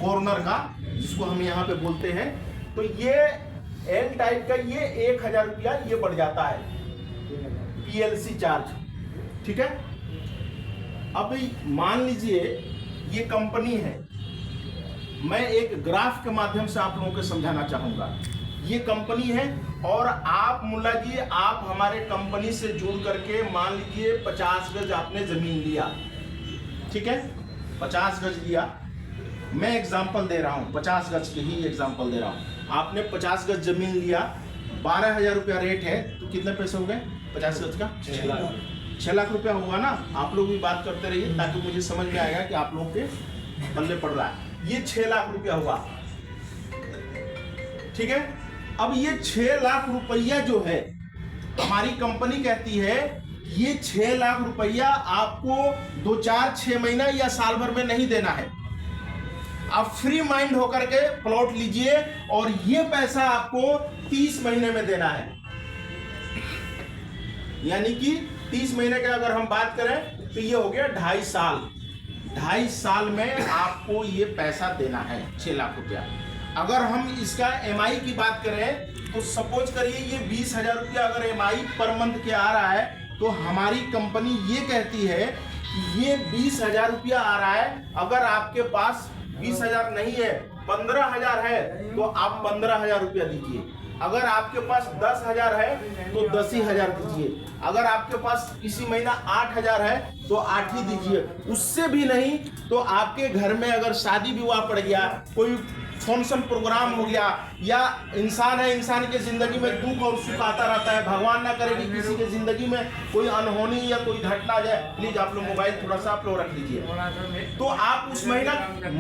Corner का, जिसको हम यहाँ पे बोलते हैं। तो ये एल टाइप का ये 1000 रुपया ये बढ़ जाता है पीएलसी चार्ज, ठीक है। अब मान लीजिए ये कंपनी है, मैं एक ग्राफ के माध्यम से आप लोगों को समझाना चाहूंगा। ये कंपनी है और आप मुल्ला जी आप हमारे कंपनी से जुड़ करके मान लीजिए 50 गज आपने जमीन लिया, ठीक है, 50 गज लिया। मैं एग्जांपल दे रहा हूँ, 50 गज के ही एग्जांपल दे रहा हूँ। आपने 50 गज जमीन लिया, 12,000 रुपया रेट है, तो कितने पैसे हो गए 50 गज का? 6 लाख रुपया हुआ ना। आप लोग भी बात करते रहिए ताकि मुझे समझ में आएगा कि आप लोग के पल्ले पड़ रहा है। ये 6 लाख रुपया हुआ, ठीक है। अब ये 6 लाख रुपया जो है, हमारी कंपनी कहती है ये 6 लाख रुपया आपको 2, 4, 6 महीना या साल भर में नहीं देना है। आप फ्री माइंड होकर के प्लॉट लीजिए और ये पैसा आपको 30 महीने में देना है। यानी कि 30 महीने के अगर हम बात करें तो ये हो गया 2.5 साल। 2.5 साल में आपको ये पैसा देना है 6 लाख रुपया। अगर हम इसका एमआई की बात करें तो सपोज करिए ये 20,000 रुपया अगर एमआई पर मंथ के आ रहा है, तो हमारी कंपनी ये कहती है कि ये 20,000 रुपया आ रहा है। अगर आपके पास 20,000 नहीं है, 15,000 है, तो आप 15,000 रुपया दीजिए। अगर आपके पास 10,000 है तो 10,000 दीजिए। अगर आपके पास इसी महीना 8,000 है तो 8 ही दीजिए। उससे भी नहीं तो आपके घर में अगर शादी विवाह पड़ गया, कोई फंक्शन प्रोग्राम हो गया, या इंसान है, इंसान के जिंदगी में दुख और सुख आता रहता है, भगवान ना करे कि किसी के जिंदगी में कोई अनहोनी या कोई घटना आ जाए, प्लीज आप लोग मोबाइल थोड़ा सा आप लोग रख लीजिए। तो आप उस महीना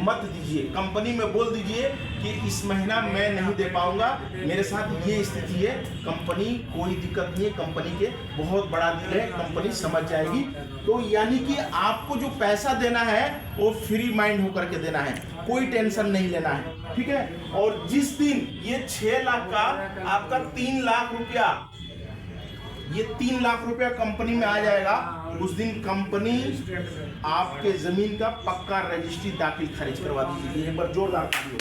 मत दीजिए, कंपनी में बोल दीजिए कि इस महीना मैं नहीं दे पाऊंगा, मेरे साथ ये स्थिति है। कंपनी कोई दिक्कत नहीं है, कंपनी के बहुत बड़ा दिल है, कंपनी समझ जाएगी। तो यानी कि आपको जो पैसा देना है वो फ्री माइंड होकर के देना है, कोई टेंशन नहीं लेना है, ठीक है। और जिस दिन ये 6 लाख का आपका 3 लाख रुपया, ये 3 लाख रुपया कंपनी में आ जाएगा, उस दिन कंपनी आपके जमीन का पक्का रजिस्ट्री दाखिल खारिज करवा दीजिए। एक बार जोरदार ताली हो।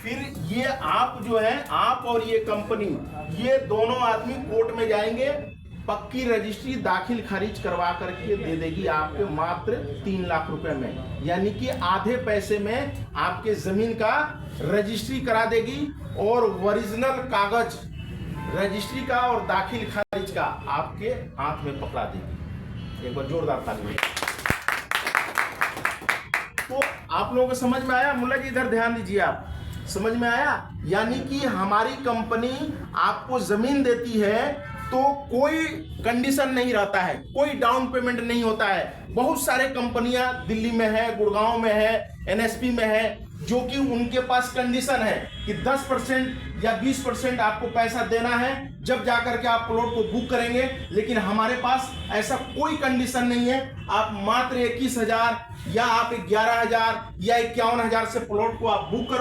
फिर ये आप जो है, आप और ये कंपनी, ये दोनों आदमी कोर्ट में जाएंगे, पक्की रजिस्ट्री दाखिल खारिज करवा करके दे देगी आपके मात्र 3 लाख रुपए में। यानी कि आधे पैसे में आपके जमीन का रजिस्ट्री करा देगी और ओरिजिनल कागज रजिस्ट्री का और दाखिल खारिज का आपके हाथ में पकड़ा देगी। एक बार जोरदार ताली। तो आप लोगों को समझ में आया? मुल्ला जी इधर ध्यान दीजिए, आप समझ में आया? यानी कि हमारी कंपनी आपको जमीन देती है तो कोई कंडीशन नहीं रहता है, कोई डाउन पेमेंट नहीं होता है। बहुत सारे कंपनियां दिल्ली में है, गुड़गांव में है, एनएसपी में है, जो कि उनके पास कंडीशन है कि 10% या 20% आपको पैसा देना है जब जाकर के आप प्लॉट को बुक करेंगे। लेकिन हमारे पास ऐसा कोई कंडीशन नहीं है। आप मात्र 21,000 या आप 11,000 या 51,000 से प्लॉट को आप बुक करवा